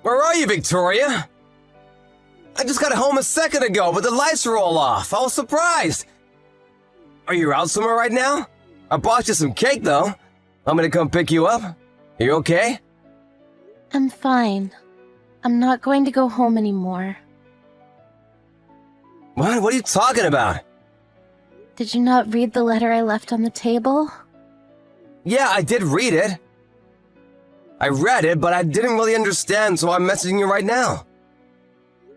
Where are you, Victoria? I just got home a second ago, but the lights are all off. I was surprised. Are you out somewhere right now? I bought you some cake, though. I'm gonna come pick you up. Are you okay? I'm fine. I'm not going to go home anymore. What? What are you talking about? Did you not read the letter I left on the table? Yeah, I did read it. I read it, but I didn't really understand, so I'm messaging you right now.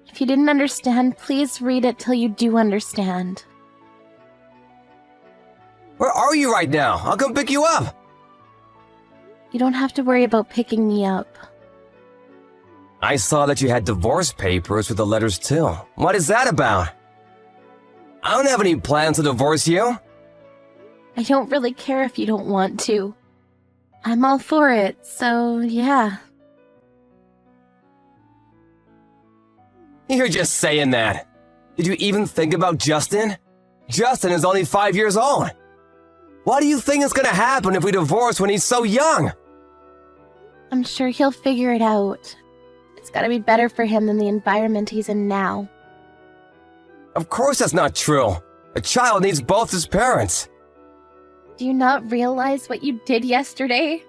If you didn't understand, please read it till you do understand. Where are you right now? I'll come pick you up. You don't have to worry about picking me up. I saw that you had divorce papers with the letters too. What is that about? I don't have any plans to divorce you. I don't really care if you don't want to. I'm all for it, so yeah. You're just saying that. Did you even think about Justin? Justin is only 5 years old. What do you think is gonna happen if we divorce when he's so young? I'm sure he'll figure it out. It's gotta be better for him than the environment he's in now. Of course that's not true. A child needs both his parents. Do you not realize what you did yesterday?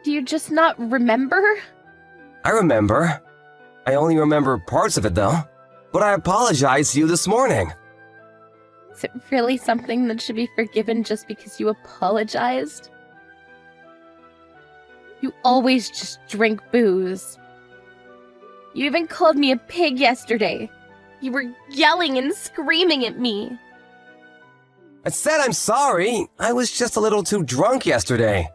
Do you just not remember? I remember. I only remember parts of it though. But I apologized to you this morning. Is it really something that should be forgiven just because you apologized? You always just drink booze. You even called me a pig yesterday. You were yelling and screaming at me. I said I'm sorry. I was just a little too drunk yesterday.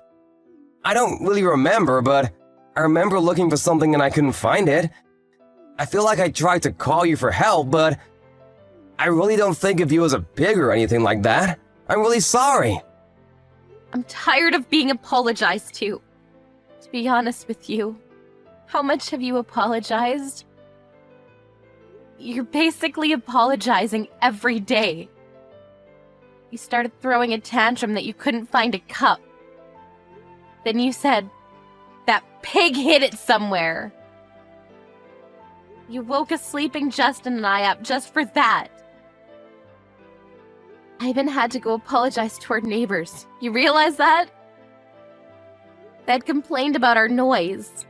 I don't really remember, but I remember looking for something and I couldn't find it. I feel like I tried to call you for help, but I really don't think of you as a pig or anything like that. I'm really sorry. I'm tired of being apologized to. To be honest with you, how much have you apologized? You're basically apologizing every day. You started throwing a tantrum that you couldn't find a cup. Then you said, "That pig hid it somewhere." You woke a sleeping Justin and I up just for that. I even had to go apologize to our neighbors. You realize that? They'd complained about our noise.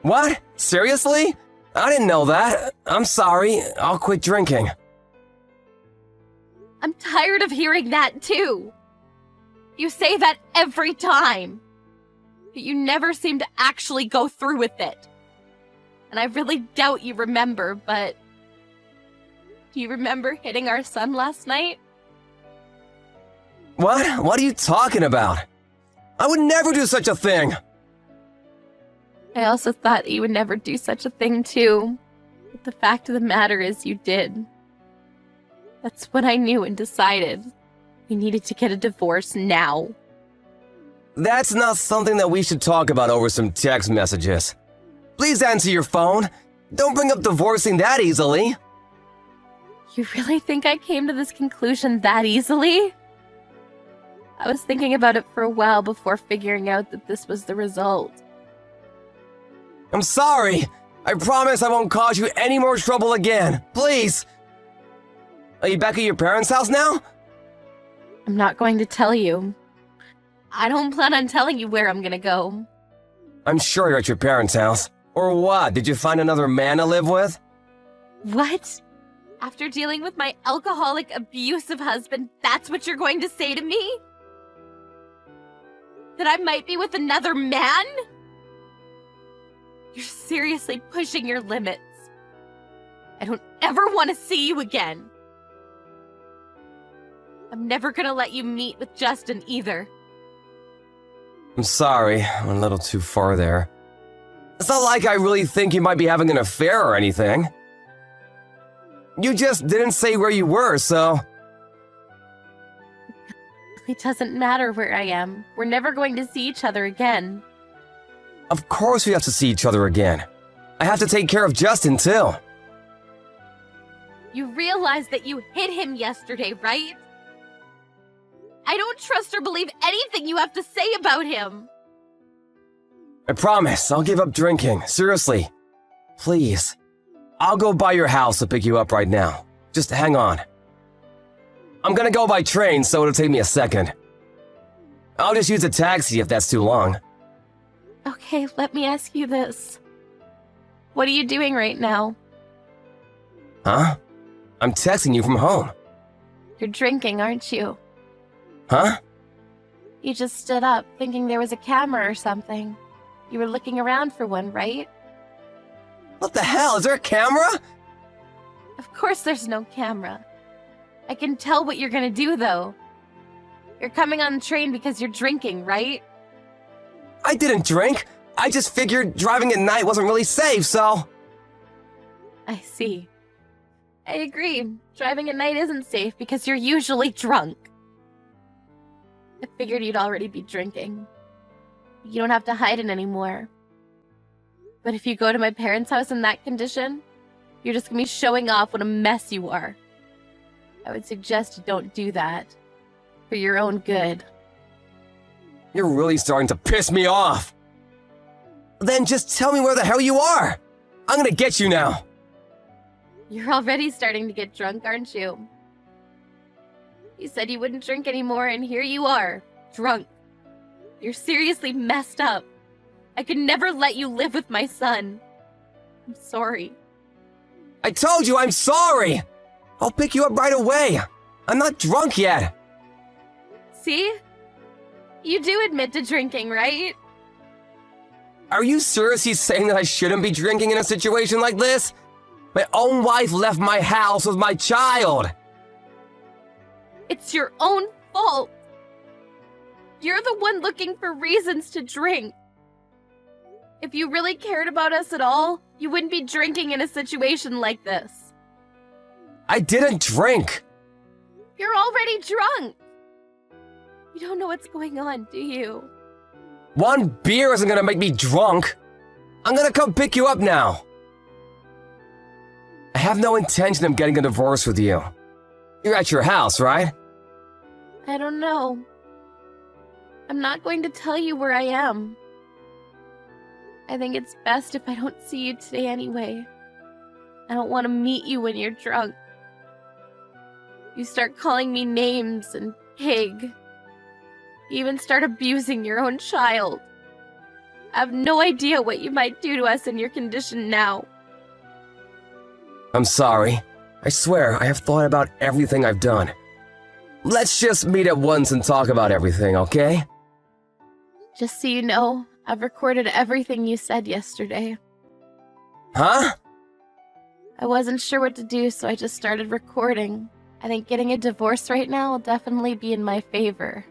What? Seriously? I didn't know that. I'm sorry. I'll quit drinking. I'm tired of hearing that too. You say that every time. But you never seem to actually go through with it. And I really doubt you remember, but... Do you remember hitting our son last night? What? What are you talking about? I would never do such a thing. I also thought you would never do such a thing too. But the fact of the matter is you did. That's what I knew and decided. We needed to get a divorce now. That's not something that we should talk about over some text messages. Please answer your phone. Don't bring up divorcing that easily. You really think I came to this conclusion that easily? I was thinking about it for a while before figuring out that this was the result. I'm sorry. I promise I won't cause you any more trouble again. Please. Are you back at your parents' house now? I'm not going to tell you. I don't plan on telling you where I'm gonna go. I'm sure you're at your parents' house. Or what? Did you find another man to live with? What? After dealing with my alcoholic, abusive husband, that's what you're going to say to me? That I might be with another man? You're seriously pushing your limits. I don't ever want to see you again. I'm never gonna let you meet with Justin either. I'm sorry, I went a little too far there. It's not like I really think you might be having an affair or anything. You just didn't say where you were, so... It doesn't matter where I am. We're never going to see each other again. Of course we have to see each other again. I have to take care of Justin, too. You realize that you hit him yesterday, right? I don't trust or believe anything you have to say about him. I promise, I'll give up drinking. Seriously. Please. I'll go by your house to pick you up right now. Just hang on. I'm gonna go by train, so it'll take me a second. I'll just use a taxi if that's too long. Okay, let me ask you this. What are you doing right now? Huh? I'm texting you from home. You're drinking, aren't you? Huh? You just stood up, thinking there was a camera or something. You were looking around for one, right? What the hell? Is there a camera? Of course there's no camera. I can tell what you're gonna do, though. You're coming on the train because you're drinking, right? I didn't drink. I just figured driving at night wasn't really safe, so... I see. I agree. Driving at night isn't safe because you're usually drunk. I figured you'd already be drinking. You don't have to hide it anymore. But if you go to my parents' house in that condition, you're just gonna be showing off what a mess you are. I would suggest you don't do that. For your own good. You're really starting to piss me off. Then just tell me where the hell you are. I'm gonna get you now. You're already starting to get drunk, aren't you? You said you wouldn't drink anymore, and here you are, drunk. You're seriously messed up. I could never let you live with my son. I'm sorry. I told you I'm sorry. I'll pick you up right away. I'm not drunk yet. See? You do admit to drinking, right? Are you seriously saying that I shouldn't be drinking in a situation like this? My own wife left my house with my child. It's your own fault. You're the one looking for reasons to drink. If you really cared about us at all, you wouldn't be drinking in a situation like this. I didn't drink. You're already drunk. You don't know what's going on, do you? One beer isn't gonna make me drunk. I'm gonna come pick you up now. I have no intention of getting a divorce with you. You're at your house, right? I don't know. I'm not going to tell you where I am. I think it's best if I don't see you today anyway. I don't want to meet you when you're drunk. You start calling me names and pig. You even start abusing your own child. I have no idea what you might do to us in your condition now. I'm sorry. I swear, I have thought about everything I've done. Let's just meet at once and talk about everything, okay? Just so you know, I've recorded everything you said yesterday. Huh? I wasn't sure what to do, so I just started recording. I think getting a divorce right now will definitely be in my favor.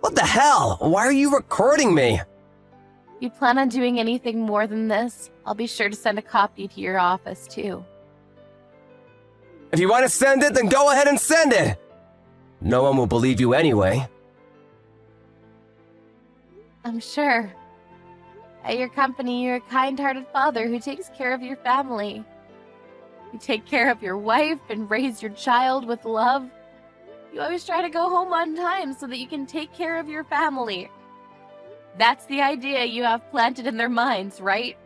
What the hell? Why are you recording me? If you plan on doing anything more than this, I'll be sure to send a copy to your office, too. If you want to send it, then go ahead and send it. No one will believe you anyway. I'm sure. At your company, you're a kind-hearted father who takes care of your family. You take care of your wife and raise your child with love. You always try to go home on time so that you can take care of your family. That's the idea you have planted in their minds, right?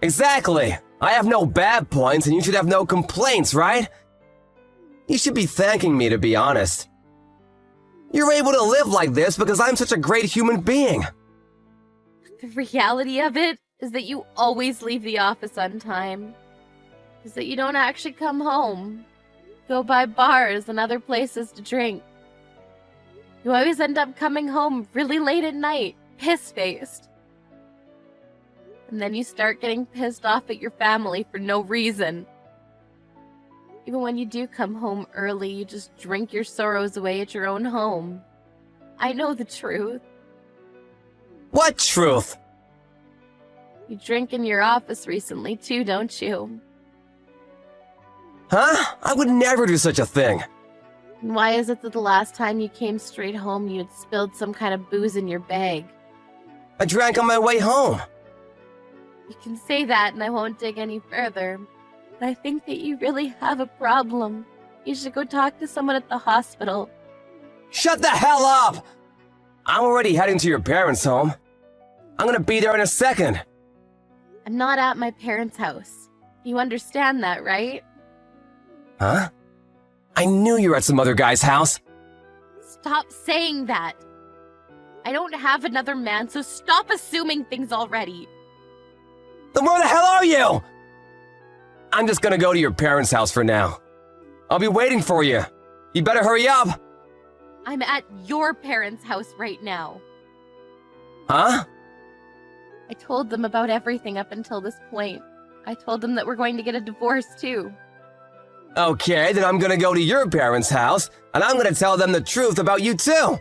Exactly. I have no bad points and you should have no complaints, right? You should be thanking me, to be honest. You're able to live like this because I'm such a great human being. The reality of it is that you always leave the office on time. Is that you don't actually come home. Go by bars and other places to drink. You always end up coming home really late at night, piss-faced. And then you start getting pissed off at your family for no reason. Even when you do come home early, you just drink your sorrows away at your own home. I know the truth. What truth? You drink in your office recently too, don't you? Huh? I would never do such a thing. And why is it that the last time you came straight home, you had spilled some kind of booze in your bag? I drank on my way home. You can say that and I won't dig any further. But I think that you really have a problem. You should go talk to someone at the hospital. Shut the hell up! I'm already heading to your parents' home. I'm gonna be there in a second. I'm not at my parents' house. You understand that, right? Huh? I knew you were at some other guy's house. Stop saying that. I don't have another man, so stop assuming things already. Then where the hell are you? I'm just gonna go to your parents' house for now. I'll be waiting for you. You better hurry up. I'm at your parents' house right now. Huh? I told them about everything up until this point. I told them that we're going to get a divorce, too. Okay, then I'm gonna go to your parents' house, and I'm gonna tell them the truth about you too.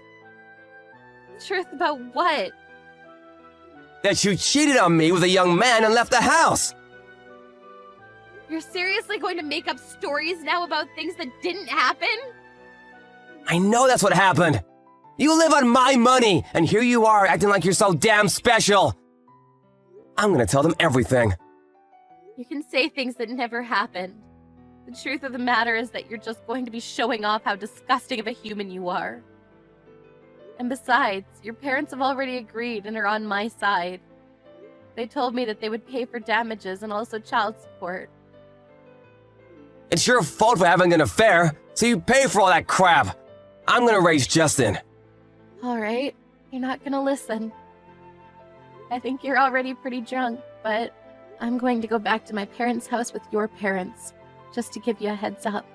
Truth about what? That you cheated on me with a young man and left the house. You're seriously going to make up stories now about things that didn't happen? I know that's what happened. You live on my money, and here you are acting like you're so damn special. I'm gonna tell them everything. You can say things that never happened. The truth of the matter is that you're just going to be showing off how disgusting of a human you are. And besides, your parents have already agreed and are on my side. They told me that they would pay for damages and also child support. It's your fault for having an affair, so you pay for all that crap. I'm gonna raise Justin. Alright, you're not gonna listen. I think you're already pretty drunk, but I'm going to go back to my parents' house with your parents, just to give you a heads up.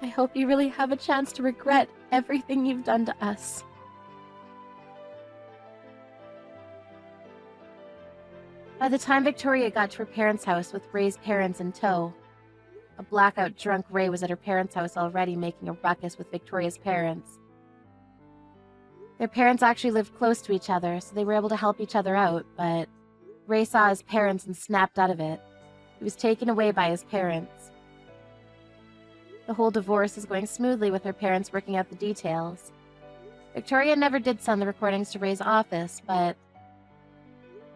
I hope you really have a chance to regret everything you've done to us. By the time Victoria got to her parents' house with Ray's parents in tow, a blackout drunk Ray was at her parents' house already making a ruckus with Victoria's parents. Their parents actually lived close to each other, so they were able to help each other out, but Ray saw his parents and snapped out of it. He was taken away by his parents. The whole divorce is going smoothly with her parents working out the details. Victoria never did send the recordings to Ray's office, but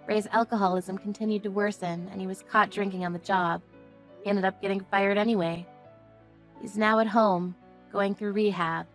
Ray's alcoholism continued to worsen, and he was caught drinking on the job. He ended up getting fired anyway. He's now at home, going through rehab.